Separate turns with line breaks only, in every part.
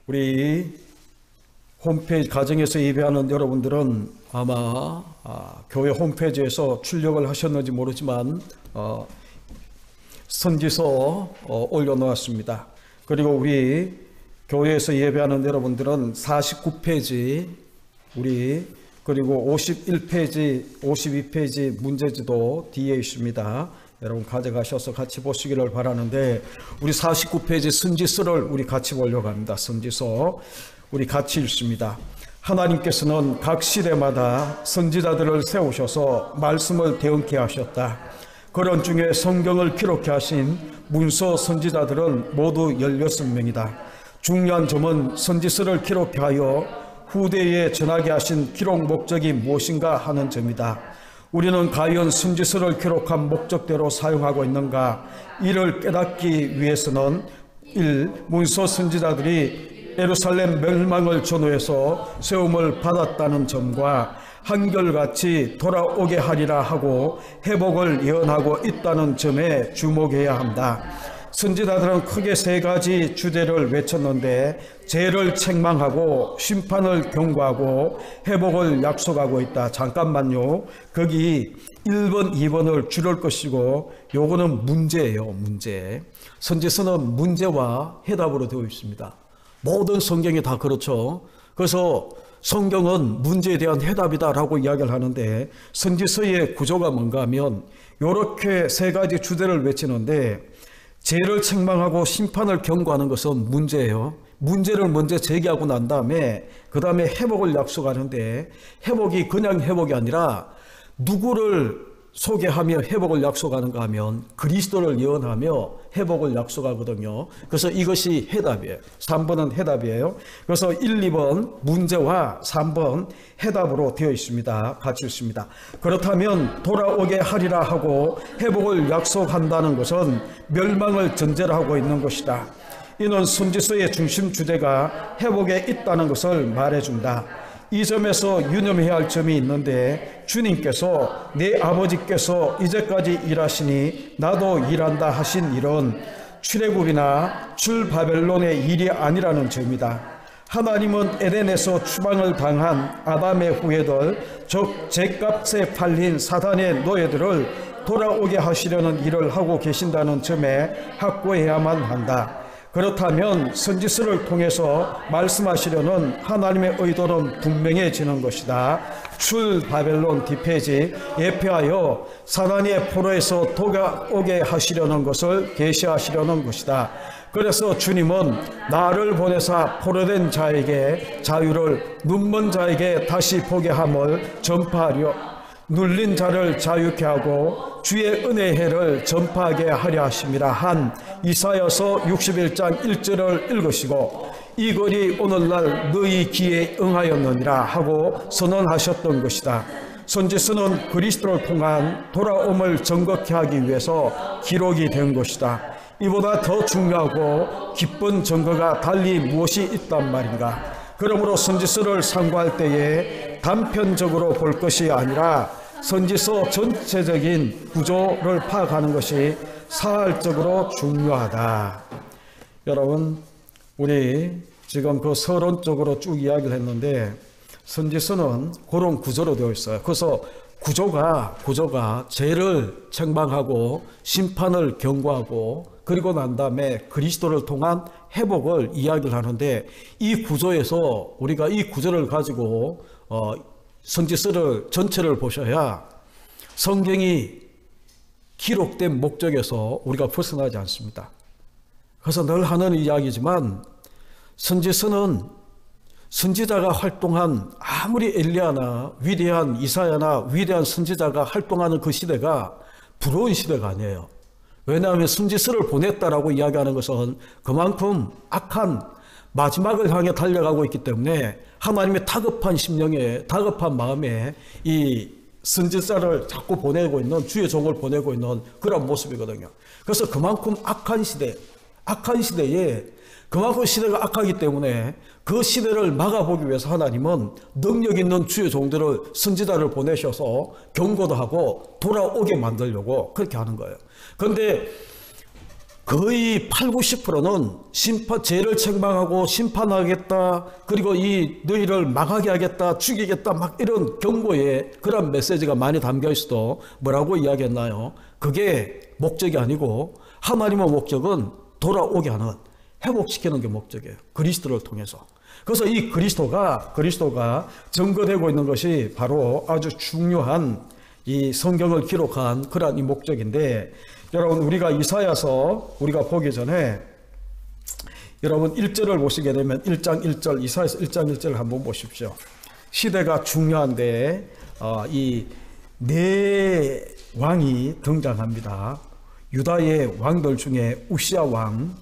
우리 홈페이지 가정에서 예배하는 여러분들은 아마 교회 홈페이지에서 출력을 하셨는지 모르지만 선지서 올려놓았습니다. 그리고 우리 교회에서 예배하는 여러분들은 49페이지 그리고 51페이지, 52페이지 문제지도 뒤에 있습니다. 여러분 가져가셔서 같이 보시기를 바라는데, 우리 49페이지 선지서를 우리 같이 보려고 합니다. 선지서 우리 같이 읽습니다. 하나님께서는 각 시대마다 선지자들을 세우셔서 말씀을 대언케 하셨다. 그런 중에 성경을 기록해 하신 문서 선지자들은 모두 16명이다. 중요한 점은 선지서를 기록해 하여 후대에 전하게 하신 기록 목적이 무엇인가 하는 점이다. 우리는 과연 선지서를 기록한 목적대로 사용하고 있는가? 이를 깨닫기 위해서는 1. 문서 선지자들이 예루살렘 멸망을 전후해서 세움을 받았다는 점과 한결같이 돌아오게 하리라 하고 회복을 예언하고 있다는 점에 주목해야 한다. 선지자들은 크게 세 가지 주제를 외쳤는데, 죄를 책망하고 심판을 경고하고 회복을 약속하고 있다. 잠깐만요. 거기 1번, 2번을 줄일 것이고, 요거는 문제예요. 문제. 선지서는 문제와 해답으로 되어 있습니다. 모든 성경이 다 그렇죠. 그래서 성경은 문제에 대한 해답이다라고 이야기를 하는데, 선지서의 구조가 뭔가 하면 이렇게 세 가지 주제를 외치는데, 죄를 책망하고 심판을 경고하는 것은 문제예요. 문제를 먼저 제기하고 난 다음에 그 다음에 회복을 약속하는데, 회복이 그냥 회복이 아니라 누구를 소개하며 회복을 약속하는가 하면 그리스도를 예언하며 회복을 약속하거든요. 그래서 이것이 해답이에요. 3번은 해답이에요. 그래서 1, 2번 문제와 3번 해답으로 되어 있습니다. 같이 있습니다. 그렇다면 돌아오게 하리라 하고 회복을 약속한다는 것은 멸망을 전제로 하고 있는 것이다. 이는 선지서의 중심 주제가 회복에 있다는 것을 말해준다. 이 점에서 유념해야 할 점이 있는데, 주님께서 내 아버지께서 이제까지 일하시니 나도 일한다 하신 일은 출애굽이나 출바벨론의 일이 아니라는 점이다. 하나님은 에덴에서 추방을 당한 아담의 후예들, 즉 죄값에 팔린 사단의 노예들을 돌아오게 하시려는 일을 하고 계신다는 점에 확고해야만 한다. 그렇다면 선지서를 통해서 말씀하시려는 하나님의 의도는 분명해지는 것이다. 출바벨론 뒷페이지, 예표하여 사단의 포로에서 돌아오게 하시려는 것을 계시하시려는 것이다. 그래서 주님은 나를 보내사 포로된 자에게 자유를, 눈먼 자에게 다시 보게 함을 전파하려, 눌린 자를 자유케 하고 주의 은혜의 해를 전파하게 하려 하심이라 한 이사야서 61장 1절을 읽으시고, 이 글이 오늘날 너희 귀에 응하였느니라 하고 선언하셨던 것이다. 선지서는 그리스도를 통한 돌아옴을 정확히 하기 위해서 기록이 된 것이다. 이보다 더 중요하고 기쁜 증거가 달리 무엇이 있단 말인가? 그러므로 선지서를 상고할 때에 단편적으로 볼 것이 아니라 선지서 전체적인 구조를 파악하는 것이 사활적으로 중요하다. 여러분, 우리 지금 그 서론적으로 쭉 이야기를 했는데, 선지서는 그런 구조로 되어 있어요. 그래서 구조가 죄를 책망하고 심판을 경고하고, 그리고 난 다음에 그리스도를 통한 회복을 이야기를 하는데, 이 구조에서 우리가 이 구조를 가지고 선지서를 전체를 보셔야 성경이 기록된 목적에서 우리가 벗어나지 않습니다. 그래서 늘 하는 이야기지만, 선지서는 선지자가 활동한, 아무리 엘리야나 위대한 이사야나 위대한 선지자가 활동하는 그 시대가 부러운 시대가 아니에요. 왜냐하면 선지서를 보냈다라고 이야기하는 것은 그만큼 악한 마지막을 향해 달려가고 있기 때문에 하나님의 다급한 심령에, 다급한 마음에 이 선지자를 자꾸 보내고 있는, 주의 종을 보내고 있는 그런 모습이거든요. 그래서 그만큼 악한 시대에 그만큼 시대가 악하기 때문에 그 시대를 막아보기 위해서 하나님은 능력 있는 주의 종들을, 선지자를 보내셔서 경고도 하고 돌아오게 만들려고 그렇게 하는 거예요. 그런데 거의 8, 90%는 죄를 책망하고 심판하겠다, 그리고 이 너희를 망하게 하겠다, 죽이겠다, 막 이런 경고에 그런 메시지가 많이 담겨 있어도 뭐라고 이야기했나요? 그게 목적이 아니고 하나님의 목적은 돌아오게 하는, 회복시키는 게 목적이에요. 그리스도를 통해서. 그래서 이 그리스도가 증거되고 있는 것이 바로 아주 중요한 이 성경을 기록한 그러한 이 목적인데, 여러분 우리가 이사야서 우리가 보기 전에 여러분 1절을 보시게 되면 1장 1절, 이사야서 1장 1절을 한번 보십시오. 시대가 중요한데 이 네 왕이 등장합니다. 유다의 왕들 중에 우시야 왕,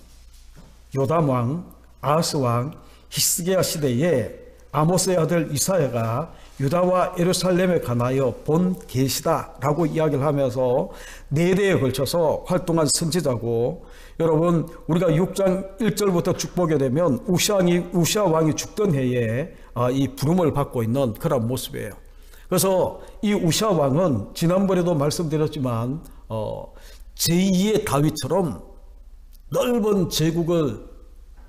요담 왕, 아하스 왕, 히스기야 시대에 아모스의 아들 이사야가 유다와 예루살렘에 관하여 본 계시다라고 이야기를 하면서 네 대에 걸쳐서 활동한 선지자고, 여러분 우리가 6장 1절부터 쭉 보게 되면 우시야 왕이 죽던 해에 이 부름을 받고 있는 그런 모습이에요. 그래서 이 우시야 왕은 지난번에도 말씀드렸지만 제2의 다윗처럼 넓은 제국을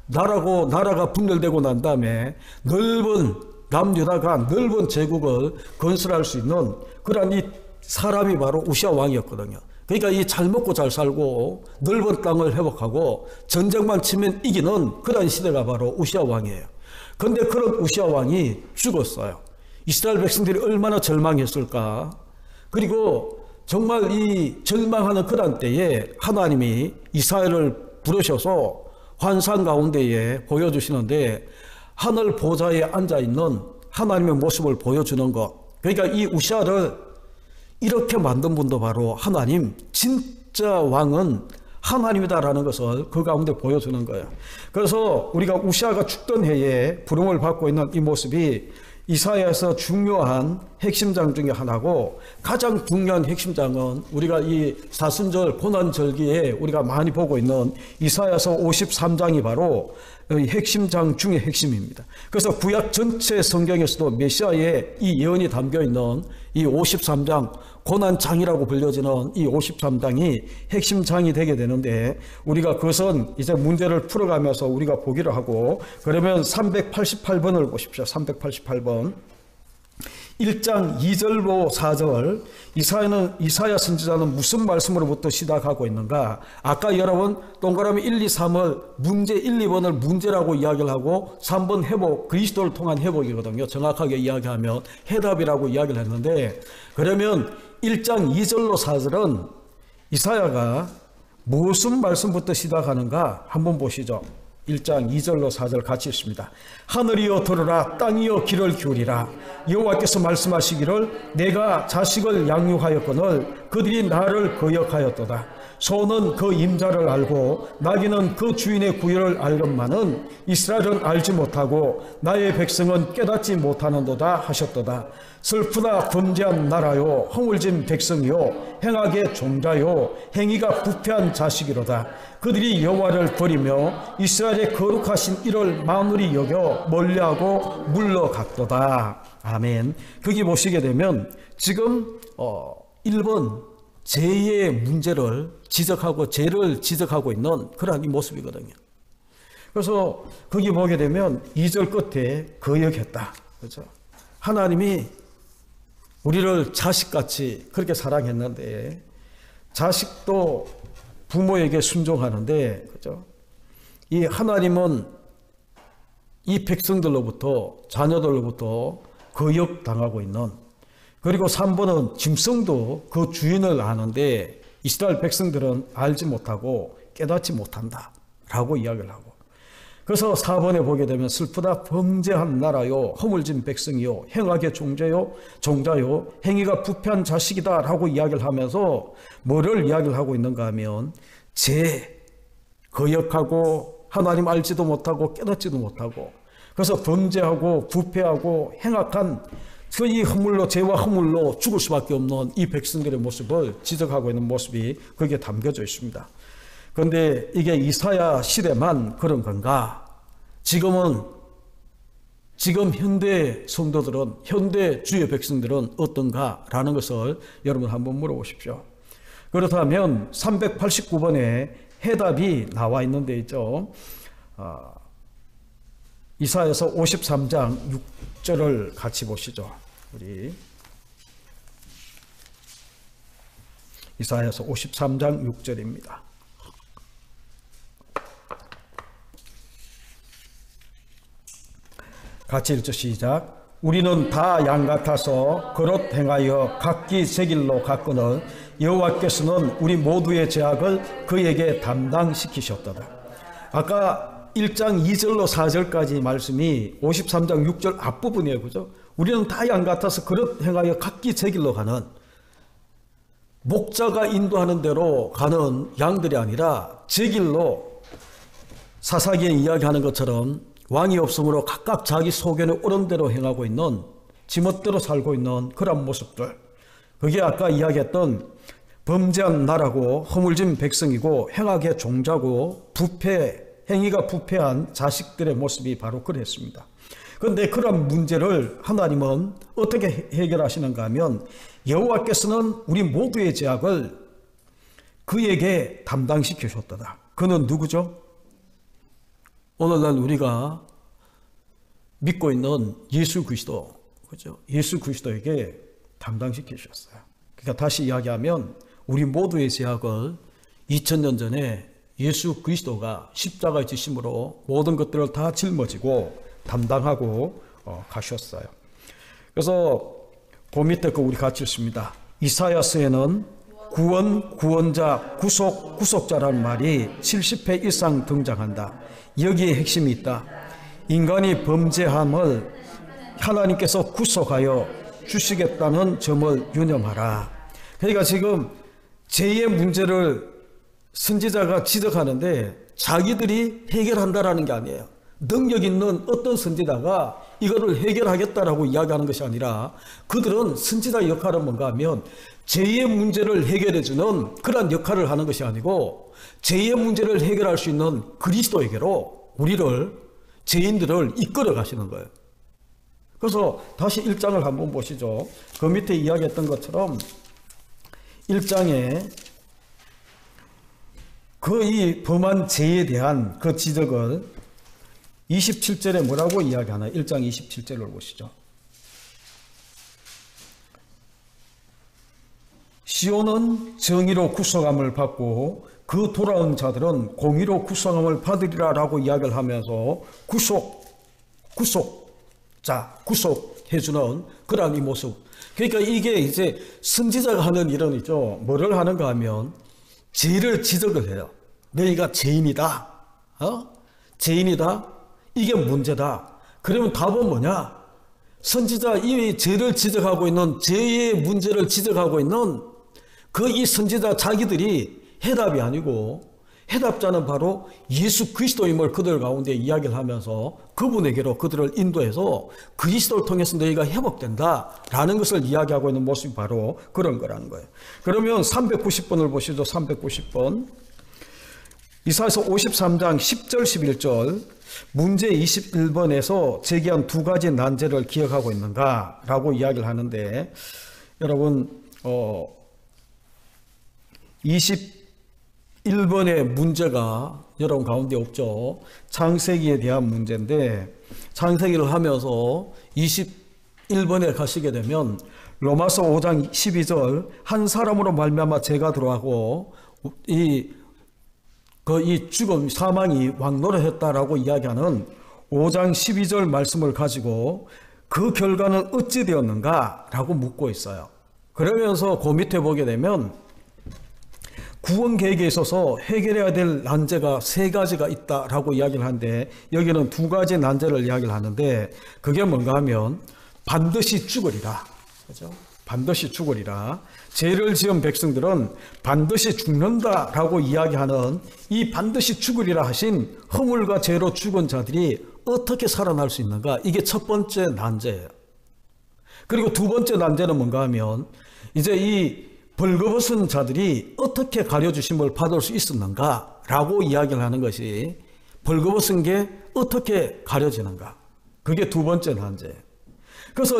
나라가 분열되고 난 다음에 넓은 남유다가 넓은 제국을 건설할 수 있는 그러한 이 사람이 바로 우시야 왕이었거든요. 그러니까 이 잘 먹고 잘 살고 넓은 땅을 회복하고 전쟁만 치면 이기는 그러한 시대가 바로 우시야 왕이에요. 그런데 그런 우시야 왕이 죽었어요. 이스라엘 백성들이 얼마나 절망했을까. 그리고 정말 이 절망하는 그런 때에 하나님이 이사야를 부르셔서 환상 가운데에 보여주시는데, 하늘 보좌에 앉아있는 하나님의 모습을 보여주는 것. 그러니까 이 우시야를 이렇게 만든 분도 바로 하나님, 진짜 왕은 하나님이다라는 것을 그 가운데 보여주는 거예요. 그래서 우리가 우시야가 죽던 해에 부름을 받고 있는 이 모습이 이사야에서 중요한 핵심장 중에 하나고, 가장 중요한 핵심장은 우리가 이 사순절 고난절기에 우리가 많이 보고 있는 이사야서 53장이 바로 핵심장 중의 핵심입니다. 그래서 구약 전체 성경에서도 메시아의 이 예언이 담겨 있는 이 53장, 고난장이라고 불려지는 이 53장이 핵심장이 되게 되는데, 우리가 그것은 이제 문제를 풀어가면서 우리가 보기로 하고, 그러면 388번을 보십시오. 388번 1장 2절로 4절, 이사야 선지자는 무슨 말씀으로부터 시작하고 있는가? 아까 여러분 동그라미 1, 2, 3을 문제 1, 2번을 문제라고 이야기를 하고 3번 회복, 그리스도를 통한 회복이거든요. 정확하게 이야기하면 해답이라고 이야기를 했는데, 그러면 1장 2절로 4절은 이사야가 무슨 말씀부터 시작하는가 한번 보시죠. 1장 2절로 4절 같이 읽습니다. 하늘이여 들으라, 땅이여 귀를 기울이라. 여호와께서 말씀하시기를 내가 자식을 양육하였거늘 그들이 나를 거역하였도다. 소는 그 임자를 알고 나귀는 그 주인의 구별을 알건만은 이스라엘은 알지 못하고 나의 백성은 깨닫지 못하는도다 하셨도다. 슬프다 범죄한 나라요, 허물진 백성이요, 행악의 종자요, 행위가 부패한 자식이로다. 그들이 여호와를 버리며 이스라엘의 거룩하신 이를 만울히 여겨 멀리하고 물러갔도다. 아멘. 거기 보시게 되면 지금 1번 죄의 문제를 지적하고 죄를 지적하고 있는 그러한 이 모습이거든요. 그래서 거기 보게 되면 2절 끝에 거역했다. 그렇죠? 하나님이 우리를 자식같이 그렇게 사랑했는데, 자식도 부모에게 순종하는데, 그죠? 이 하나님은 이 백성들로부터, 자녀들로부터 거역당하고 있는, 그리고 3번은 짐승도 그 주인을 아는데 이스라엘 백성들은 알지 못하고 깨닫지 못한다 라고 이야기를 하고, 그래서 4번에 보게 되면 슬프다 범죄한 나라요, 허물진 백성이요, 행악의 종자요, 행위가 부패한 자식이다 라고 이야기를 하면서 뭐를 이야기를 하고 있는가 하면 죄, 거역하고 하나님 알지도 못하고 깨닫지도 못하고, 그래서 범죄하고 부패하고 행악한 이 허물로, 죄와 허물로 죽을 수밖에 없는 이 백성들의 모습을 지적하고 있는 모습이 거기에 담겨져 있습니다. 그런데 이게 이사야 시대만 그런 건가? 지금 현대 성도들은, 현대 주의 백성들은 어떤가? 라는 것을 여러분 한번 물어보십시오. 그렇다면 389번에 해답이 나와 있는 데 있죠. 이사야서 53장 6절을 같이 보시죠. 우리 이사야서 53장 6절입니다. 같이 읽죠. 시작. 우리는 다 양 같아서 그릇 행하여 각기 제 길로 갔거늘 여호와께서는 우리 모두의 죄악을 그에게 담당시키셨도다. 아까 1장 2절로 4절까지 말씀이 53장 6절 앞부분이에요. 그죠? 우리는 다 양 같아서 그릇 행하여 각기 제 길로 가는, 목자가 인도하는 대로 가는 양들이 아니라 제 길로, 사사기에 이야기하는 것처럼 왕이 없으므로 각각 자기 소견에 옳은 대로 행하고 있는, 지멋대로 살고 있는 그런 모습들, 그게 아까 이야기했던 범죄한 나라고 허물진 백성이고 행악의 종자고 행위가 부패한 자식들의 모습이 바로 그랬습니다. 그런데 그런 문제를 하나님은 어떻게 해결하시는가 하면 여호와께서는 우리 모두의 죄악을 그에게 담당시키셨다. 그는 누구죠? 오늘날 우리가 믿고 있는 예수 그리스도, 그죠? 예수 그리스도에게 담당시키셨어요. 그러니까 다시 이야기하면 우리 모두의 죄악을 2000년 전에 예수 그리스도가 십자가에 지심으로 모든 것들을 다 짊어지고 담당하고 가셨어요. 그래서 그 밑에 거 우리 같이 읽습니다. 이사야서에는 구원, 구원자, 구속, 구속자라는 말이 70회 이상 등장한다. 여기에 핵심이 있다. 인간이 범죄함을 하나님께서 구속하여 주시겠다는 점을 유념하라. 그러니까 지금 죄의 문제를 선지자가 지적하는데 자기들이 해결한다라는 게 아니에요. 능력 있는 어떤 선지자가 이거를 해결하겠다라고 이야기하는 것이 아니라 그들은 선지자 역할은 뭔가 하면 죄의 문제를 해결해주는 그런 역할을 하는 것이 아니고 죄의 문제를 해결할 수 있는 그리스도에게로 우리를, 죄인들을 이끌어 가시는 거예요. 그래서 다시 1장을 한번 보시죠. 그 밑에 이야기했던 것처럼 1장에 그 이 범한 죄에 대한 그 지적을 27절에 뭐라고 이야기하나? 1장 27절을 보시죠. 시온은 정의로 구속함을 받고 그 돌아온 자들은 공의로 구속함을 받으리라 라고 이야기를 하면서 구속해주는 그런 이 모습. 그러니까 이게 이제 선지자가 하는 일은 있죠. 뭐를 하는가 하면 죄를 지적을 해요. 너희가 죄인이다. 죄인이다. 이게 문제다. 그러면 답은 뭐냐? 선지자, 이 죄를 지적하고 있는, 죄의 문제를 지적하고 있는 그 이 선지자 자기들이 해답이 아니고 해답자는 바로 예수 그리스도임을 그들 가운데 이야기를 하면서 그분에게로 그들을 인도해서 그리스도를 통해서 너희가 회복된다라는 것을 이야기하고 있는 모습이 바로 그런 거라는 거예요. 그러면 390번을 보시죠. 390번. 이사야서 53장 10절 11절 문제 21번에서 제기한 두 가지 난제를 기억하고 있는가 라고 이야기를 하는데, 여러분 21번의 문제가 여러분 가운데 없죠. 창세기에 대한 문제인데, 창세기를 하면서 21번에 가시게 되면 로마서 5장 12절 한 사람으로 말미암아 죄가 들어가고 이 죽음, 사망이 왕노릇했다라고 이야기하는 5장 12절 말씀을 가지고 그 결과는 어찌 되었는가 라고 묻고 있어요. 그러면서 그 밑에 보게 되면 구원 계획에 있어서 해결해야 될 난제가 세 가지가 있다라고 이야기를 하는데, 여기는 두 가지 난제를 이야기를 하는데, 그게 뭔가 하면 반드시 죽으리라. 그죠? 반드시 죽으리라. 죄를 지은 백성들은 반드시 죽는다라고 이야기하는 이 반드시 죽으리라 하신 허물과 죄로 죽은 자들이 어떻게 살아날 수 있는가? 이게 첫 번째 난제예요. 그리고 두 번째 난제는 뭔가 하면 이제 이 벌거벗은 자들이 어떻게 가려주심을 받을 수 있었는가 라고 이야기를 하는 것이, 벌거벗은 게 어떻게 가려지는가, 그게 두 번째 난제예요. 그래서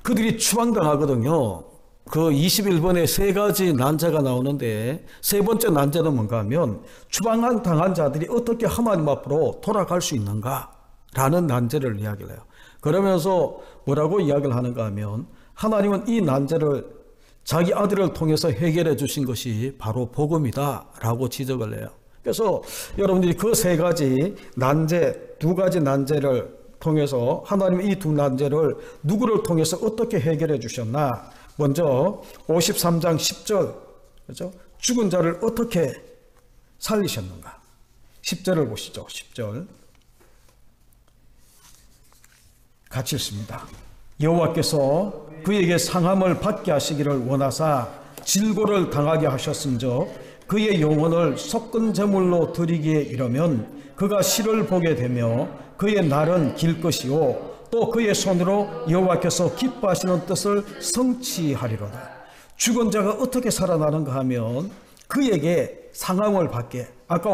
그들이 추방당하거든요. 그 21번에 세 가지 난제가 나오는데 세 번째 난제는 뭔가 하면 추방한 당한 자들이 어떻게 하나님 앞으로 돌아갈 수 있는가 라는 난제를 이야기를 해요. 그러면서 뭐라고 이야기를 하는가 하면 하나님은 이 난제를 자기 아들을 통해서 해결해 주신 것이 바로 복음이다 라고 지적을 해요. 그래서 여러분들이 그 세 가지 난제, 두 가지 난제를 통해서 하나님은 이 두 난제를 누구를 통해서 어떻게 해결해 주셨나. 먼저 53장 10절, 그렇죠? 죽은 자를 어떻게 살리셨는가. 10절을 보시죠. 10절 같이 읽습니다. 여호와께서 그에게 상함을 받게 하시기를 원하사 질고를 당하게 하셨은즉 그의 영혼을 섞은 제물로 드리기에 이르면 그가 실을 보게 되며 그의 날은 길 것이요 또 그의 손으로 여호와께서 기뻐하시는 뜻을 성취하리로다. 죽은 자가 어떻게 살아나는가 하면 그에게 상함을 받게, 아까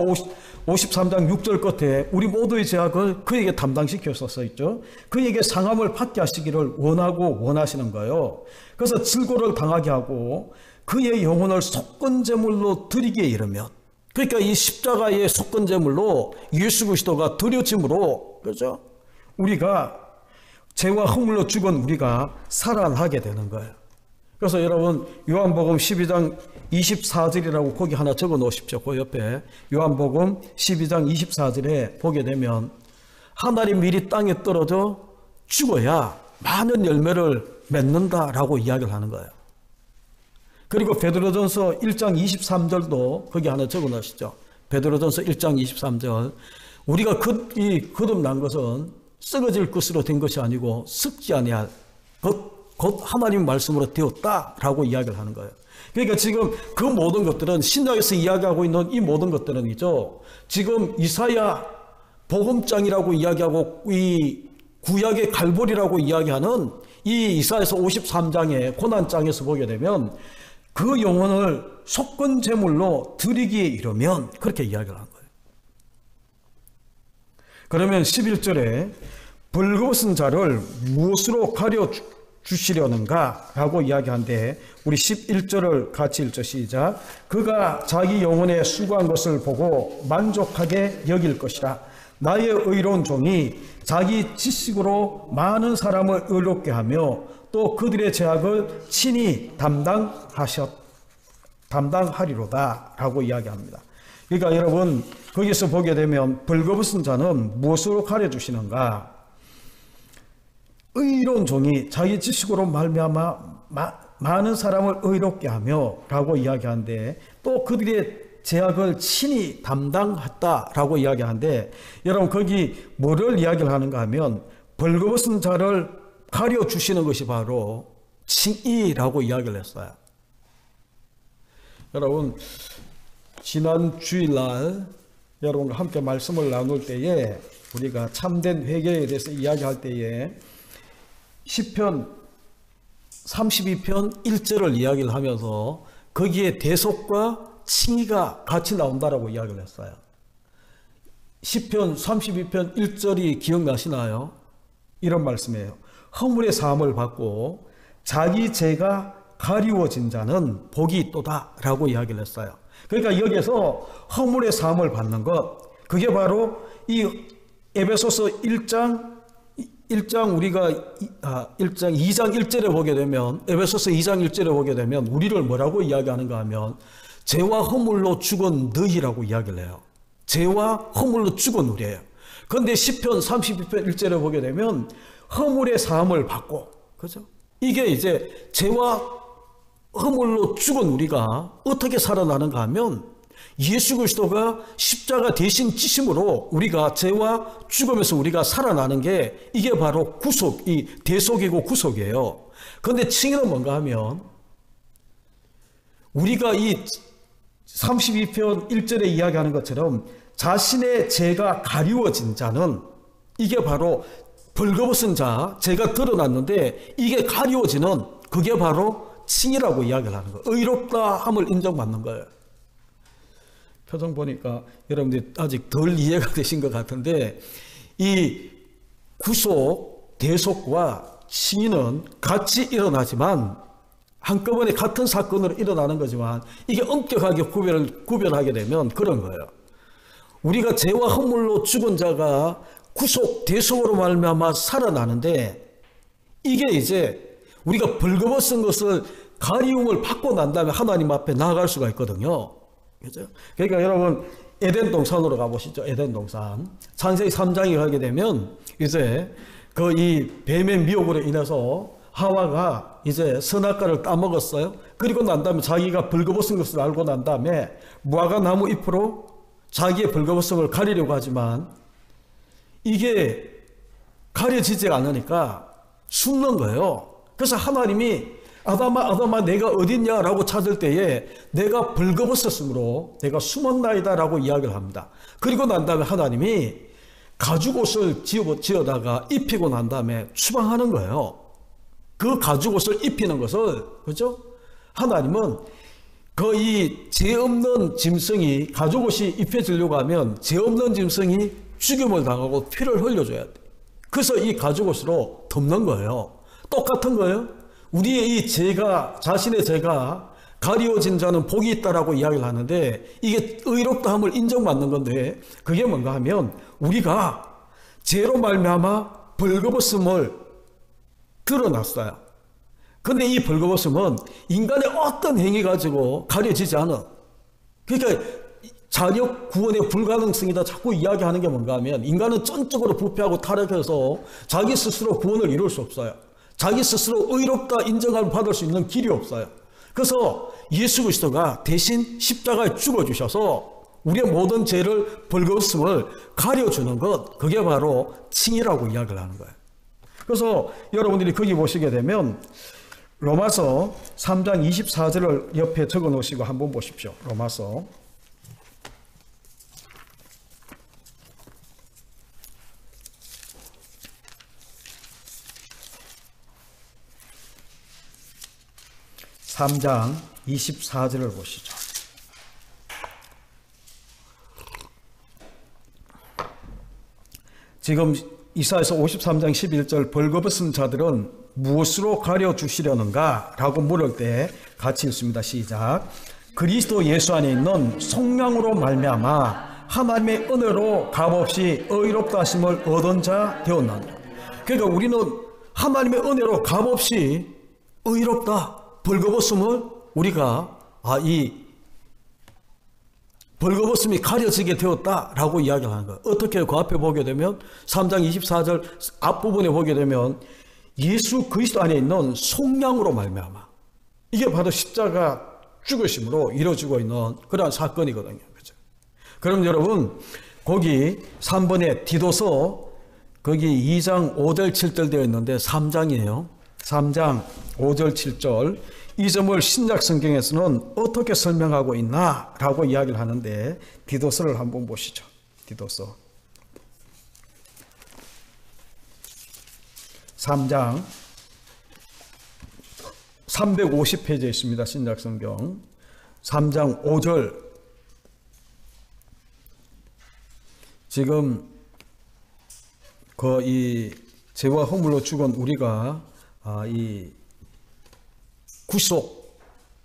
53장 6절 끝에 우리 모두의 죄악을 그에게 담당시켜서 써있죠. 그에게 상함을 받게 하시기를 원하고 원하시는 거예요. 그래서 질고를 당하게 하고 그의 영혼을 속건 제물로 드리기에 이르면, 그러니까 이 십자가의 속건 제물로 예수 그리스도가 드려짐으로, 그렇죠? 우리가 죄와 허물로 죽은 우리가 살아나게 되는 거예요. 그래서 여러분 요한복음 12장 24절이라고 거기 하나 적어 놓으십시오. 그 옆에 요한복음 12장 24절에 보게 되면 하나님 밀이 땅에 떨어져 죽어야 많은 열매를 맺는다라고 이야기를 하는 거예요. 그리고 베드로전서 1장 23절도 거기 하나 적어 놓으시죠. 베드로전서 1장 23절 우리가 거듭난 것은 썩어질 것으로 된 것이 아니고 썩지 아니할 곧 하나님 말씀으로 되었다라고 이야기를 하는 거예요. 그러니까 지금 그 모든 것들은 신약에서 이야기하고 있는 이 모든 것들은이죠. 지금 이사야 복음장이라고 이야기하고 이 구약의 갈보리라고 이야기하는 이 이사야서 53장의 고난장에서 보게 되면 그 영혼을 속건 제물로 드리기에 이르면 그렇게 이야기를 한 거예요. 그러면 11절에 벌거벗은 자를 무엇으로 가려 주시려는가 라고 이야기한데 우리 11절을 같이 읽죠. 시작. 그가 자기 영혼에 수고한 것을 보고 만족하게 여길 것이라. 나의 의로운 종이 자기 지식으로 많은 사람을 의롭게 하며 또 그들의 죄악을 친히 담당하리로다 라고 이야기합니다. 그러니까 여러분 거기서 보게 되면 벌거벗은 자는 무엇으로 가려주시는가. 의로운 종이 자기 지식으로 말미암아 많은 사람을 의롭게 하며 라고 이야기하는데 또 그들의 죄악을 친히 담당했다라고 이야기하는데 여러분 거기 뭐를 이야기를 하는가 하면 벌거벗은 자를 가려주시는 것이 바로 칭의라고 이야기를 했어요. 여러분 지난 주일날 여러분과 함께 말씀을 나눌 때에 우리가 참된 회개에 대해서 이야기할 때에 시편 32편 1절을 이야기를 하면서 거기에 대속과 칭의가 같이 나온다라고 이야기를 했어요. 시편 32편 1절이 기억나시나요? 이런 말씀이에요. 허물의 사함을 받고 자기 죄가 가리워진 자는 복이 있도다 라고 이야기를 했어요. 그러니까 여기에서 허물의 사함을 받는 것, 그게 바로 이 에베소서 1장 우리가 2장 1절에 보게 되면 에베소서 2장 1절에 보게 되면 우리를 뭐라고 이야기하는가 하면 죄와 허물로 죽은 너희라고 이야기를 해요. 죄와 허물로 죽은 우리예요. 그런데 시편 32편 1절에 보게 되면 허물의 사함을 받고, 그죠? 이게 이제 죄와 허물로 죽은 우리가 어떻게 살아나는가 하면 예수 그리스도가 십자가 대신 지심으로 우리가 죄와 죽음에서 우리가 살아나는 게 이게 바로 구속, 이 대속이고 구속이에요. 그런데 칭의는 뭔가 하면 우리가 이 32편 1절에 이야기하는 것처럼 자신의 죄가 가리워진 자는 이게 바로 벌거벗은 자, 죄가 드러났는데 이게 가리워지는 그게 바로 칭의라고 이야기를 하는 거예요. 의롭다 함을 인정받는 거예요. 표정 보니까 여러분들이 아직 덜 이해가 되신 것 같은데 이 구속, 대속과 칭의는 같이 일어나지만 한꺼번에 같은 사건으로 일어나는 거지만 이게 엄격하게 구별하게 되면 그런 거예요. 우리가 죄와 허물로 죽은 자가 구속, 대속으로 말미암아 살아나는데 이게 이제 우리가 벌거벗은 것을 가리움을 받고 난 다음에 하나님 앞에 나아갈 수가 있거든요. 그죠? 그러니까 여러분 에덴 동산으로 가보시죠. 에덴 동산. 창세기 3장에 가게 되면 이제 그 이 뱀의 미혹으로 인해서 하와가 이제 선악과를 따먹었어요. 그리고 난 다음에 자기가 벌거벗은 것을 알고 난 다음에 무화과 나무 잎으로 자기의 벌거벗음을 가리려고 하지만 이게 가려지지 않으니까 숨는 거예요. 그래서 하나님이 아담아 아담아 내가 어딨냐라고 찾을 때에 내가 벌거벗었으므로 내가 숨었나이다 라고 이야기를 합니다. 그리고 난 다음에 하나님이 가죽옷을 지어다가 입히고 난 다음에 추방하는 거예요. 그 가죽옷을 입히는 것을, 그죠? 하나님은 이 죄 없는 짐승이 가죽옷이 입혀지려고 하면 죄 없는 짐승이 죽임을 당하고 피를 흘려줘야 돼. 그래서 이 가죽옷으로 덮는 거예요. 똑같은 거예요. 우리의 이 죄가, 자신의 죄가 가리워진 자는 복이 있다라고 이야기를 하는데 이게 의롭다함을 인정받는 건데 그게 뭔가 하면 우리가 죄로 말미암아 벌거벗음을 드러났어요. 근데 이 벌거벗음은 인간의 어떤 행위 가지고 가려지지 않아. 그러니까 자력 구원의 불가능성이다 자꾸 이야기하는 게 뭔가 하면 인간은 전적으로 부패하고 타락해서 자기 스스로 구원을 이룰 수 없어요. 자기 스스로 의롭다 인정을 받을 수 있는 길이 없어요. 그래서 예수 그리스도가 대신 십자가에 죽어주셔서 우리의 모든 죄를 벌거벗음을 가려주는 것, 그게 바로 칭이라고 이야기를 하는 거예요. 그래서 여러분들이 거기 보시게 되면 로마서 3장 24절을 옆에 적어 놓으시고 한번 보십시오. 로마서 (3장 24절을) 보시죠. 지금 이사야서 53장 11절 벌거벗은 자들은 무엇으로 가려주시려는가? 라고 물을 때 같이 읽습니다. 시작. 그리스도 예수 안에 있는 속량으로 말미암아 하나님의 은혜로 값없이 의롭다 하심을 얻은 자 되었나니. 그러니까 우리는 하나님의 은혜로 값없이 의롭다, 벌거벗음을 우리가 이 벌거벗음이 가려지게 되었다라고 이야기하는 거예요. 어떻게 그 앞에 보게 되면 3장 24절 앞부분에 보게 되면 예수 그리스도 안에 있는 속량으로 말미암아, 이게 바로 십자가 죽으심으로 이루어지고 있는 그러한 사건이거든요. 그렇죠? 그럼 여러분 거기 3번에 디도서 거기 2장 5절 7절 되어 있는데 3장이에요. 3장 5절 7절 이 점을 신약 성경에서는 어떻게 설명하고 있나? 라고 이야기를 하는데 디도서를 한번 보시죠. 디도서 3장 350페이지에 있습니다. 신약 성경 3장 5절. 지금 이 죄와 허물로 죽은 우리가 이 구속,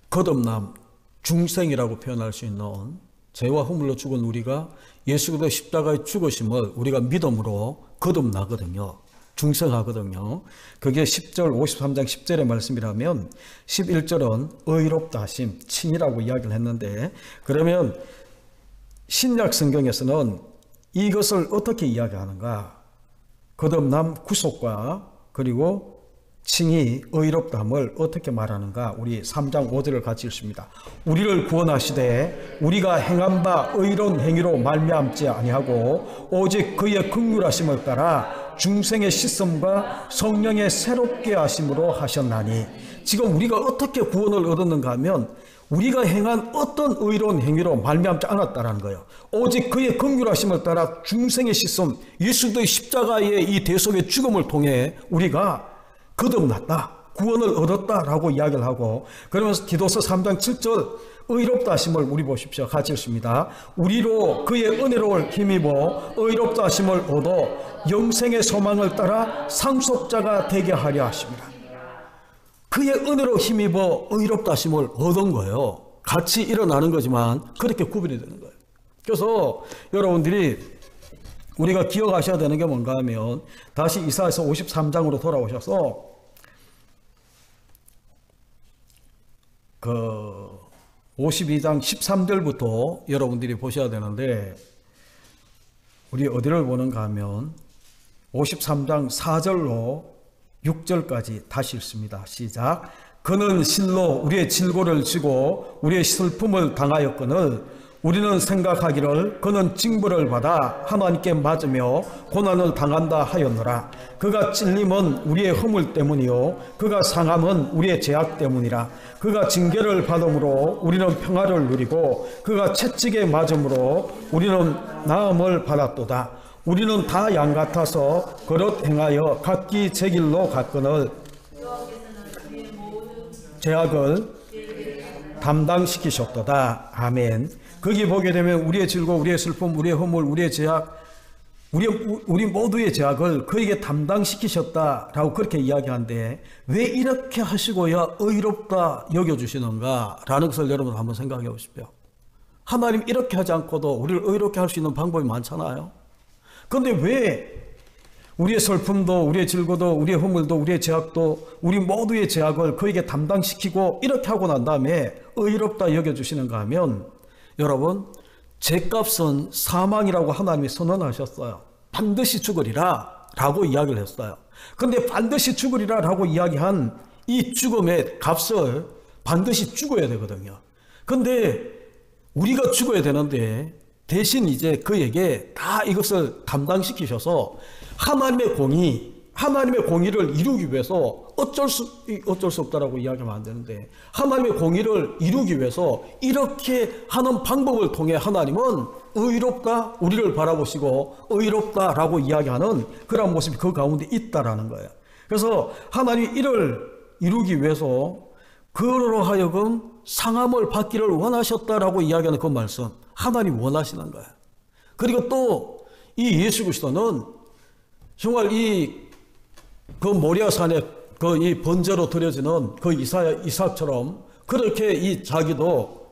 거듭남, 중생이라고 표현할 수 있는 죄와 허물로 죽은 우리가 예수 그리스도 십자가의 죽으심을 우리가 믿음으로 거듭나거든요. 중생하거든요. 그게 10절 53장 10절의 말씀이라면 11절은 의롭다 하심, 칭이라고 이야기를 했는데 그러면 신약 성경에서는 이것을 어떻게 이야기하는가? 거듭남, 구속과 그리고 칭이 의롭다함을 어떻게 말하는가? 우리 3장 5절을 같이 읽습니다. 우리를 구원하시되 우리가 행한 바 의로운 행위로 말미암지 아니하고 오직 그의 긍휼하심을 따라 중생의 씻음과 성령의 새롭게 하심으로 하셨나니. 지금 우리가 어떻게 구원을 얻었는가 하면 우리가 행한 어떤 의로운 행위로 말미암지 않았다라는 거예요. 오직 그의 긍휼하심을 따라 중생의 씻음, 예수의 십자가의 이 대속의 죽음을 통해 우리가 거듭났다, 구원을 얻었다라고 이야기를 하고, 그러면서 디도서 3장 7절 의롭다 하심을 우리 보십시오. 같이 읽습니다. 우리로 그의 은혜로 힘입어 의롭다 하심을 얻어 영생의 소망을 따라 상속자가 되게 하려 하십니다. 그의 은혜로 힘입어 의롭다 하심을 얻은 거예요. 같이 일어나는 거지만 그렇게 구별이 되는 거예요. 그래서 여러분들이 우리가 기억하셔야 되는 게 뭔가 하면 다시 이사야서 53장으로 돌아오셔서 그 52장 13절부터 여러분들이 보셔야 되는데, 우리 어디를 보는가 하면 53장 4절로 6절까지 다시 읽습니다. 시작. 그는 실로 우리의 질고를 지고 우리의 슬픔을 당하였거늘 우리는 생각하기를 그는 징벌을 받아 하나님께 맞으며 고난을 당한다 하였노라. 그가 찔림은 우리의 허물 때문이요 그가 상함은 우리의 죄악 때문이라. 그가 징계를 받음으로 우리는 평화를 누리고 그가 채찍에 맞음으로 우리는 나음을 받았도다. 우리는 다 양 같아서 그릇 행하여 각기 제 길로 갔거늘 죄악을 담당시키셨도다. 아멘. 거기 보게 되면 우리의 즐거움, 우리의 슬픔, 우리의 허물, 우리의 죄악, 우리 모두의 죄악을 그에게 담당시키셨다라고 그렇게 이야기하는데, 왜 이렇게 하시고야 의롭다 여겨주시는가 라는 것을 여러분 한번 생각해 보십시오. 하나님 이렇게 하지 않고도 우리를 의롭게 할 수 있는 방법이 많잖아요. 그런데 왜 우리의 슬픔도 우리의 즐거도 우리의 허물도 우리의 죄악도 우리 모두의 죄악을 그에게 담당시키고 이렇게 하고 난 다음에 의롭다 여겨주시는가 하면, 여러분, 죄값은 사망이라고 하나님이 선언하셨어요. 반드시 죽으리라 라고 이야기를 했어요. 그런데 반드시 죽으리라 라고 이야기한 이 죽음의 값을 반드시 죽어야 되거든요. 그런데 우리가 죽어야 되는데 대신 이제 그에게 다 이것을 담당시키셔서 하나님의 공의를 이루기 위해서 어쩔 수 없다라고 이야기하면 안 되는데, 하나님의 공의를 이루기 위해서 이렇게 하는 방법을 통해 하나님은 의롭다, 우리를 바라보시고 의롭다라고 이야기하는 그런 모습이 그 가운데 있다라는 거예요. 그래서 하나님이 이를 이루기 위해서 그로 하여금 상함을 받기를 원하셨다라고 이야기하는 그 말씀, 하나님 원하시는 거예요. 그리고 또 이 예수 그리스도는 정말 그 모리아산에 이 번제로 드려지는 그 이삭처럼 그렇게 이 자기도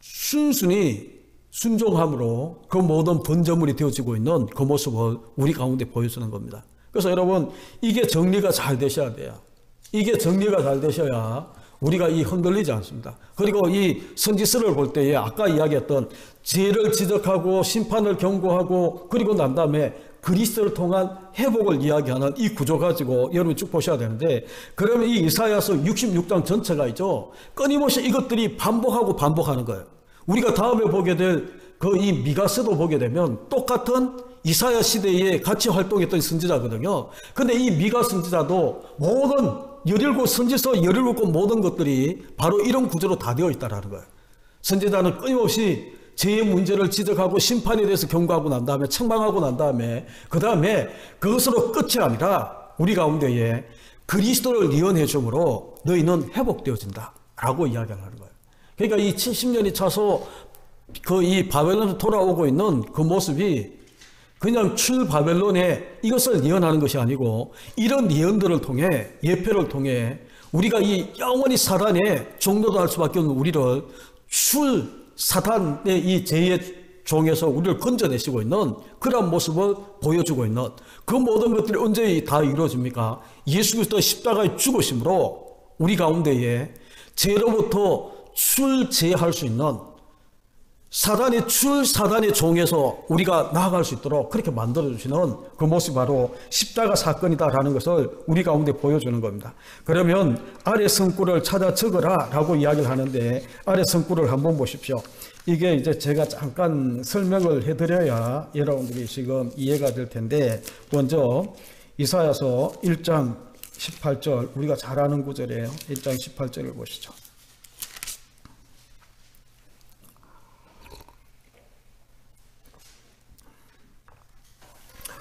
순순히 순종함으로 그 모든 번제물이 되어지고 있는 그 모습을 우리 가운데 보여주는 겁니다. 그래서 여러분, 이게 정리가 잘 되셔야 돼요. 이게 정리가 잘 되셔야 우리가 흔들리지 않습니다. 그리고 이 선지서를 볼 때에 아까 이야기했던 죄를 지적하고 심판을 경고하고 그리고 난 다음에 그리스도를 통한 회복을 이야기하는 이 구조 가지고 여러분 쭉 보셔야 되는데, 그러면 이 이사야서 66장 전체가 있죠. 끊임없이 이것들이 반복하는 거예요. 우리가 다음에 보게 될 이 미가서도 보게 되면 똑같은 이사야 시대에 같이 활동했던 선지자거든요. 근데 이 미가 선지자도 모든 17 선지서 17곳 모든 것들이 바로 이런 구조로 다 되어 있다라는 거예요. 선지자는 끊임없이 죄의 문제를 지적하고 심판에 대해서 경고하고 난 다음에 책망하고 난 다음에 그 다음에 그것으로 끝이 아니라 우리 가운데에 그리스도를 예언해 줌으로 너희는 회복되어진다 라고 이야기를 하는 거예요. 그러니까 이 70년이 차서 이 바벨론에서 돌아오고 있는 그 모습이 그냥 출바벨론에 이것을 예언하는 것이 아니고, 이런 예언들을 통해, 예표를 통해 우리가 이 영원히 사단의 종노도 할 수밖에 없는 우리를 사탄의 이 죄의 종에서 우리를 건져내시고 있는 그런 모습을 보여주고 있는 그 모든 것들이 언제 다 이루어집니까? 예수 그리스도의 십자가의 죽으심으로 우리 가운데에 죄로부터 출제할 수 있는 사단의 종에서 우리가 나아갈 수 있도록 그렇게 만들어주시는 그 모습이 바로 십자가 사건이다라는 것을 우리 가운데 보여주는 겁니다. 그러면 아래 성구를 찾아 적으라 라고 이야기를 하는데, 아래 성구를 한번 보십시오. 이게 이제 제가 잠깐 설명을 해드려야 여러분들이 지금 이해가 될 텐데, 먼저 이사야서 1장 18절, 우리가 잘 아는 구절이에요. 1장 18절을 보시죠.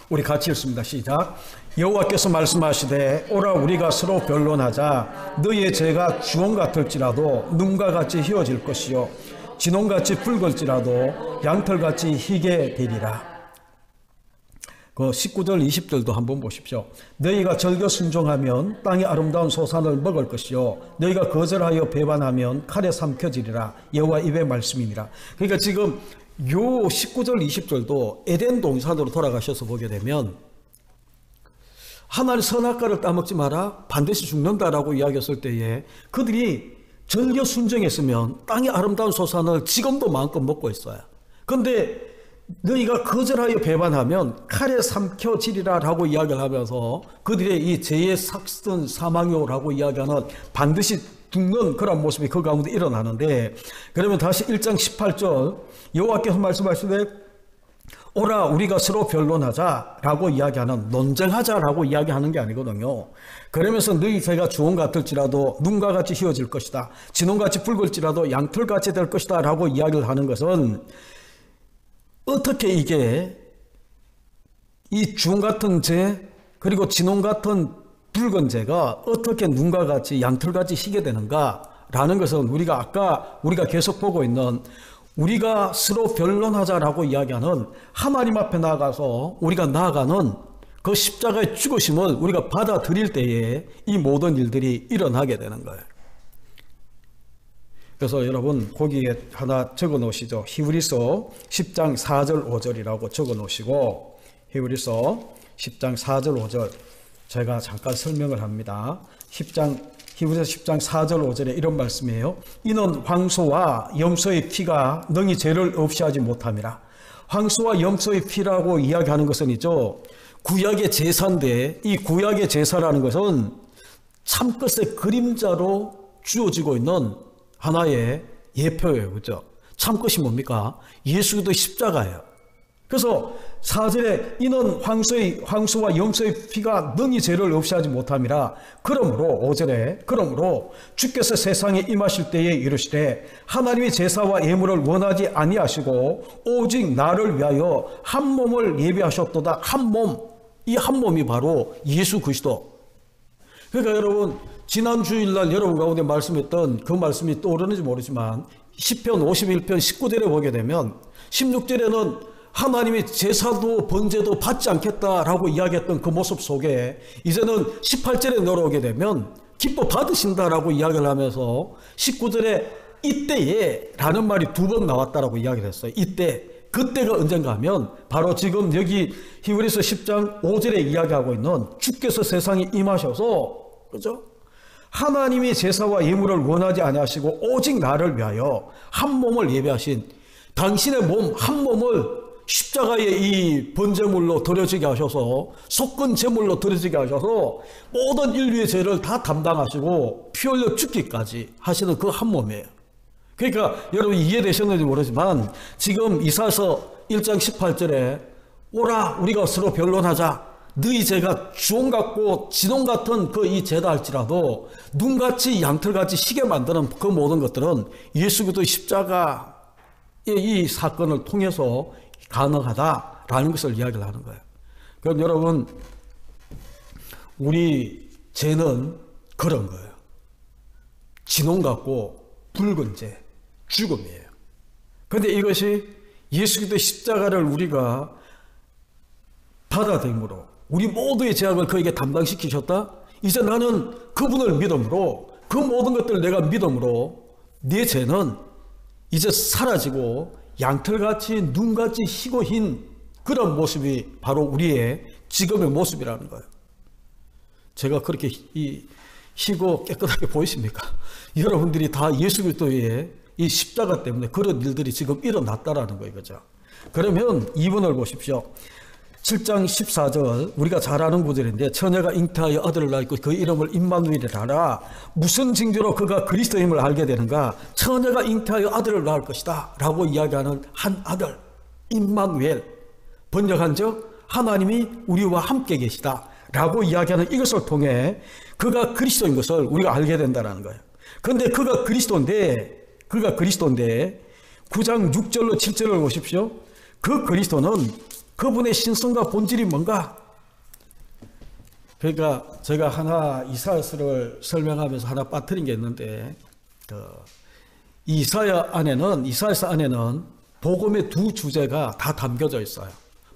우리 같이 읽습니다. 시작. 여호와께서 말씀하시되 오라 우리가 서로 변론하자. 너희의 죄가 주홍 같을지라도 눈과 같이 희어질 것이요 진홍같이 붉을지라도 양털같이 희게 되리라. 그 19절 20절도 한번 보십시오. 너희가 절겨 순종하면 땅의 아름다운 소산을 먹을 것이요 너희가 거절하여 배반하면 칼에 삼켜지리라. 여호와 입의 말씀이니라. 그러니까 지금 요 19절 20절도 에덴 동산으로 돌아가셔서 보게 되면 하나님 선악과를 따먹지 마라 반드시 죽는다라고 이야기했을 때에 그들이 절겨 순종했으면 땅의 아름다운 소산을 지금도 마음껏 먹고 있어요. 그런데 너희가 거절하여 배반하면 칼에 삼켜지리라 라고 이야기를 하면서 그들의 이 죄의 삭슨 사망요라고 이야기하는 반드시 죽는 그런 모습이 그 가운데 일어나는데, 그러면 다시 1장 18절 여호와께서 말씀하시되 오라 우리가 서로 변론하자 라고 이야기하는, 논쟁하자 라고 이야기하는 게 아니거든요. 그러면서 너희 죄가 주홍 같을지라도 눈과 같이 휘어질 것이다, 진홍같이 붉을지라도 양털같이 될 것이다 라고 이야기를 하는 것은 어떻게 이게 이 주홍 같은 죄 그리고 진홍 같은 붉은 죄가 어떻게 눈과 같이 양털같이 희게 되는가 라는 것은 우리가 계속 보고 있는, 우리가 서로 변론하자라고 이야기하는 하나님 앞에 나아가서 우리가 나아가는 그 십자가의 죽으심을 우리가 받아들일 때에 이 모든 일들이 일어나게 되는 거예요. 그래서 여러분 거기에 하나 적어 놓으시죠. 히브리서 10장 4절 5절이라고 적어 놓으시고, 히브리서 10장 4절 5절 제가 잠깐 설명을 합니다. 히브리서 10장 4절 5절에 이런 말씀이에요. 이는 황소와 염소의 피가 능히 죄를 없이 하지 못함이라. 황소와 염소의 피라고 이야기하는 것은 있죠, 구약의 제사인데 이 구약의 제사라는 것은 참끝의 그림자로 주어지고 있는 하나의 예표예요. 그렇죠? 참끝이 뭡니까? 예수 그리스도의 십자가예요. 그래서 4절에 이는 황소와 염소의 피가 능히 죄를 없이 하지 못함이라. 그러므로 5절에 그러므로 주께서 세상에 임하실 때에 이르시되 하나님이 제사와 예물을 원하지 아니하시고 오직 나를 위하여 한 몸을 예비하셨도다. 한 몸, 이 한 몸이 바로 예수 그리스도. 그러니까 여러분 지난 주일날 여러분 가운데 말씀했던 그 말씀이 떠오르는지 모르지만 시편 51편 19절에 보게 되면 16절에는 하나님이 제사도 번제도 받지 않겠다라고 이야기했던 그 모습 속에 이제는 18절에 내려오게 되면 기뻐 받으신다라고 이야기를 하면서 19절에 이때에 라는 말이 2번 나왔다라고 이야기를 했어요. 이때, 그때가 언젠가 하면 바로 지금 여기 히브리서 10장 5절에 이야기하고 있는 주께서 세상에 임하셔서, 그죠? 하나님이 제사와 예물을 원하지 아니하시고 오직 나를 위하여 한 몸을 예배하신, 당신의 몸 한 몸을 십자가의 이 번제물로 드려지게 하셔서, 속건 제물로 드려지게 하셔서 모든 인류의 죄를 다 담당하시고 피 흘려 죽기까지 하시는 그 한 몸이에요. 그러니까 여러분 이해되셨는지 모르지만 지금 이사야서 1장 18절에 오라 우리가 서로 변론하자, 너희 죄가 주홍 같고 진홍 같은 그 이 죄다 할지라도 눈같이 양털같이 희게 만드는 그 모든 것들은 예수 그리스도의 십자가의 이 사건을 통해서 가능하다라는 것을 이야기를 하는 거예요. 그럼 여러분 우리 죄는 그런 거예요. 진홍 같고 붉은 죄, 죽음이에요. 그런데 이것이 예수 그리스도의 십자가를 우리가 받아들임으로 우리 모두의 죄악을 그에게 담당시키셨다. 이제 나는 그분을 믿음으로, 그 모든 것들을 내가 믿음으로 내 죄는 이제 사라지고 양털같이 눈같이 희고 흰 그런 모습이 바로 우리의 지금의 모습이라는 거예요. 제가 그렇게 희고 깨끗하게 보이십니까? 여러분들이 다 예수 그리스도의 이 십자가 때문에 그런 일들이 지금 일어났다라는 거예요. 그죠? 그러면 2번을 보십시오. 7장 14절 우리가 잘 아는 구절인데, 처녀가 잉태하여 아들을 낳고 그 이름을 임마누엘이라 하라. 무슨 징조로 그가 그리스도임을 알게 되는가? 처녀가 잉태하여 아들을 낳을 것이다 라고 이야기하는 한 아들 임마누엘, 번역한즉 하나님이 우리와 함께 계시다 라고 이야기하는 이것을 통해 그가 그리스도인 것을 우리가 알게 된다는 거예요. 그런데 그가 그리스도인데 9장 6절로 7절을 보십시오. 그 그리스도는 그분의 신성과 본질이 뭔가? 그러니까 제가 하나 이사야서를 설명하면서 하나 빠뜨린 게 있는데, 이사야서 안에는 복음의 두 주제가 다 담겨져 있어요.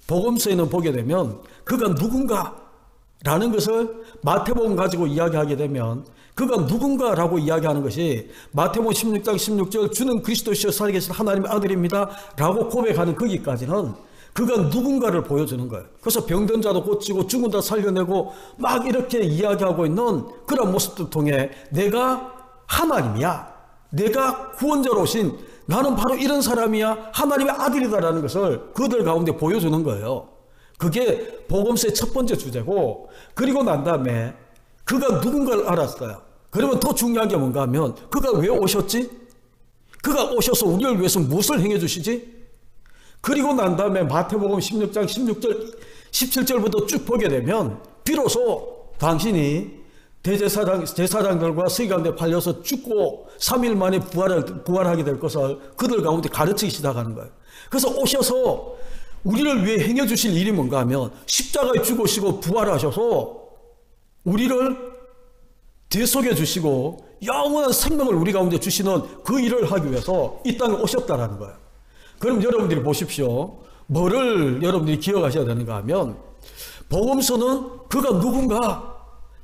복음서에는 보게 되면 그가 누군가라는 것을 마태복음 가지고 이야기하게 되면 그가 누군가라고 이야기하는 것이 마태복음 16장 16절 주는 그리스도시여 살아계신 하나님의 아들입니다 라고 고백하는 거기까지는 그가 누군가를 보여주는 거예요. 그래서 병든 자도 고치고 죽은 자 살려내고 막 이렇게 이야기하고 있는 그런 모습들 통해 내가 하나님이야, 내가 구원자로 오신 나는 바로 이런 사람이야, 하나님의 아들이다라는 것을 그들 가운데 보여주는 거예요. 그게 복음서의 첫 번째 주제고, 그리고 난 다음에 그가 누군가를 알았어요. 그러면 더 중요한 게 뭔가 하면 그가 왜 오셨지? 그가 오셔서 우리를 위해서 무엇을 행해 주시지? 그리고 난 다음에 마태복음 16장 16절 17절부터 쭉 보게 되면 비로소 당신이 제사장들과 서기 가운데 팔려서 죽고 3일 만에 부활하게 될 것을 그들 가운데 가르치기 시작하는 거예요. 그래서 오셔서 우리를 위해 행해 주실 일이 뭔가 하면 십자가에 죽으시고 부활하셔서 우리를 대속해 주시고 영원한 생명을 우리 가운데 주시는 그 일을 하기 위해서 이 땅에 오셨다라는 거예요. 그럼 여러분들이 보십시오. 뭐를 여러분들이 기억하셔야 되는가 하면 복음서는 그가 누군가,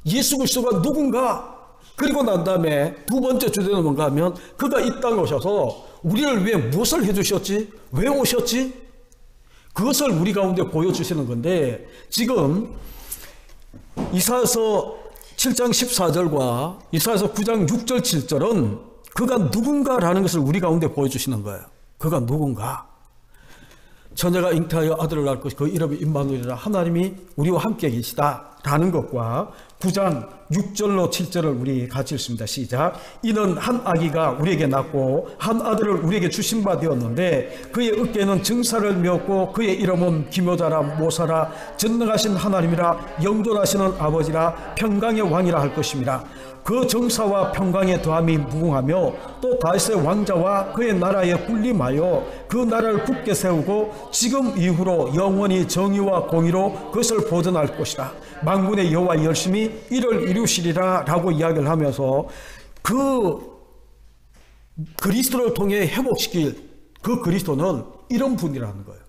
예수 그리스도가 누군가, 그리고 난 다음에 두 번째 주제는 뭔가 하면 그가 이 땅에 오셔서 우리를 위해 무엇을 해주셨지? 왜 오셨지? 그것을 우리 가운데 보여주시는 건데, 지금 이사야서 7장 14절과 이사야서 9장 6절 7절은 그가 누군가라는 것을 우리 가운데 보여주시는 거예요. 그가 누군가? 처녀가 잉태하여 아들을 낳을 것이 그 이름이 임마누엘이라, 하나님이 우리와 함께 계시다라는 것과 9장 6절로 7절을 우리 같이 읽습니다. 시작. 이는 한 아기가 우리에게 낳고 한 아들을 우리에게 주신 바 되었는데 그의 어깨에는 증사를 메었고 그의 이름은 기묘자라 모사라 전능하신 하나님이라 영존하시는 아버지라 평강의 왕이라 할 것입니다. 그 정사와 평강의 더함이 무궁하며 또 다윗의 왕자와 그의 나라에 군림하여 그 나라를 굳게 세우고 지금 이후로 영원히 정의와 공의로 그것을 보존할 것이라. 만군의 여호와 열심히 이를 이루시리라 라고 이야기를 하면서 그 그리스도를 통해 회복시킬 그 그리스도는 이런 분이라는 거예요.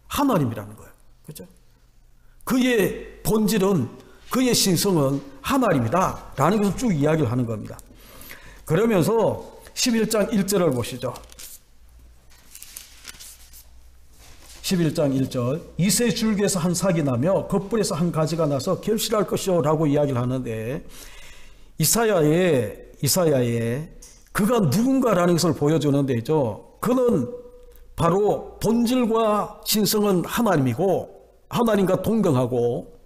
하나님이라는 거예요. 그렇죠? 그의 본질은, 그의 신성은 하나님이다 라는 것을 쭉 이야기를 하는 겁니다. 그러면서 11장 1절을 보시죠. 11장 1절 이새 줄기에서 한 삭이 나며 겉불에서 한 가지가 나서 결실할 것이요 라고 이야기를 하는데, 이사야의 그가 누군가라는 것을 보여주는데죠. 그는 바로 본질과 신성은 하나님이고 하나님과 동등하고,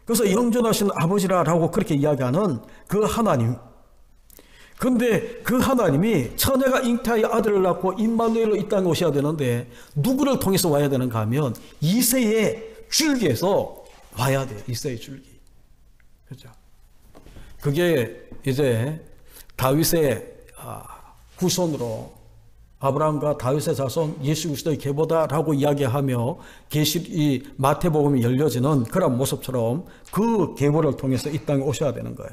그래서 영존하신 아버지라고 그렇게 이야기하는 그 하나님. 근데 그 하나님이 처녀가 잉태하여 아들을 낳고 임마누엘로 이 땅에 오셔야 되는데 누구를 통해서 와야 되는가 하면 이새의 줄기에서 와야 돼요. 이새의 줄기. 그렇죠? 그게 이제 다윗의 후손으로 아브라함과 다윗의 자손 예수 그리스도의 계보다라고 이야기하며 이 마태복음이 열려지는 그런 모습처럼 그 계보를 통해서 이 땅에 오셔야 되는 거예요.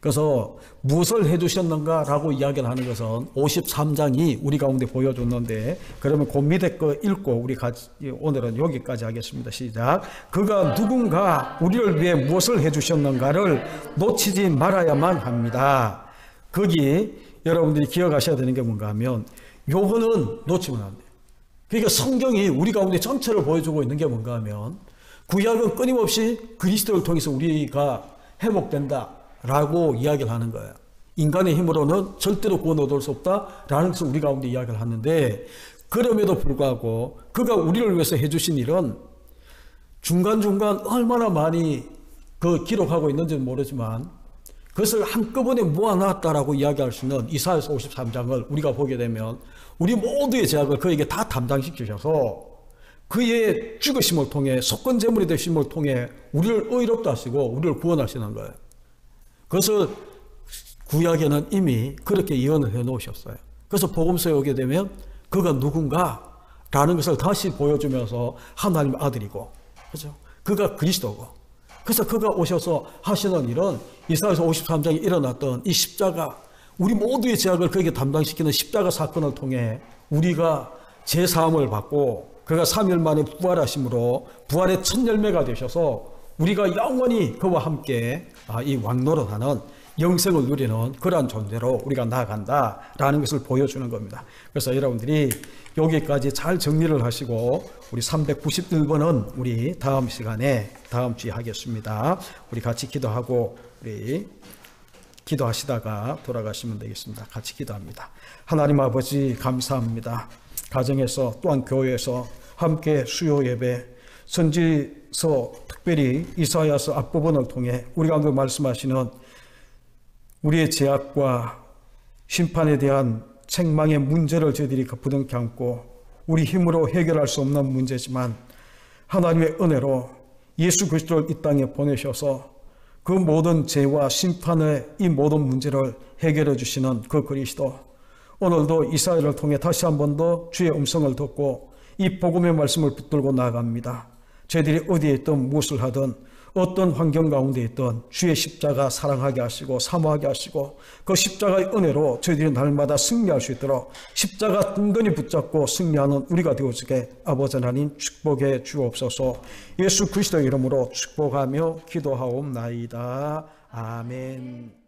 그래서 무엇을 해주셨는가라고 이야기를 하는 것은 53장이 우리 가운데 보여줬는데, 그러면 그 밑에 거 읽고 우리 같이 오늘은 여기까지 하겠습니다. 시작. 그가 누군가 우리를 위해 무엇을 해주셨는가를 놓치지 말아야만 합니다. 거기 여러분들이 기억하셔야 되는 게 뭔가 하면 요거는 놓치면 안 돼요. 그러니까 성경이 우리 가운데 전체를 보여주고 있는 게 뭔가 하면 구약은 끊임없이 그리스도를 통해서 우리가 회복된다 라고 이야기를 하는 거예요. 인간의 힘으로는 절대로 구원 얻을 수 없다라는 것을 우리 가운데 이야기를 하는데, 그럼에도 불구하고 그가 우리를 위해서 해주신 일은 중간중간 얼마나 많이 그 기록하고 있는지는 모르지만 그것을 한꺼번에 모아놨다라고 이야기할 수 있는 이사야서 53장을 우리가 보게 되면 우리 모두의 죄악을 그에게 다 담당시키셔서 그의 죽으심을 통해 속건제물이 되심을 통해 우리를 의롭다 하시고 우리를 구원하시는 거예요. 그것을 구약에는 이미 그렇게 예언을 해 놓으셨어요. 그래서 복음서에 오게 되면 그가 누군가라는 것을 다시 보여주면서 하나님의 아들이고, 그렇죠? 그가 그리스도고, 그래서 그가 오셔서 하시는 일은 이사야서 53장에 일어났던 이 십자가, 우리 모두의 죄악을 그에게 담당시키는 십자가 사건을 통해 우리가 죄사함을 받고 그가 3일 만에 부활하심으로 부활의 첫 열매가 되셔서 우리가 영원히 그와 함께 이 왕노릇하는 영생을 누리는 그러한 존재로 우리가 나아간다라는 것을 보여주는 겁니다. 그래서 여러분들이 여기까지 잘 정리를 하시고 우리 391번은 우리 다음 시간에 다음 주에 하겠습니다. 우리 같이 기도하고 우리 기도하시다가 돌아가시면 되겠습니다. 같이 기도합니다. 하나님 아버지 감사합니다. 가정에서 또한 교회에서 함께 수요 예배 선지서 특별히 이사야서 앞부분을 통해 우리가 그 말씀하시는 우리의 죄악과 심판에 대한 책망의 문제를 저희들이 부둥켜 안고 우리 힘으로 해결할 수 없는 문제지만 하나님의 은혜로 예수 그리스도를 이 땅에 보내셔서 그 모든 죄와 심판의 이 모든 문제를 해결해 주시는 그 그리스도, 오늘도 이사야를 통해 다시 한 번 더 주의 음성을 듣고 이 복음의 말씀을 붙들고 나아갑니다. 저희들이 어디에 있든 무엇을 하든 어떤 환경 가운데 있든 주의 십자가 사랑하게 하시고 사모하게 하시고 그 십자가의 은혜로 저희들이 날마다 승리할 수 있도록 십자가 든든히 붙잡고 승리하는 우리가 되어지게 아버지 하나님 축복해 주옵소서. 예수 그리스도의 이름으로 축복하며 기도하옵나이다. 아멘.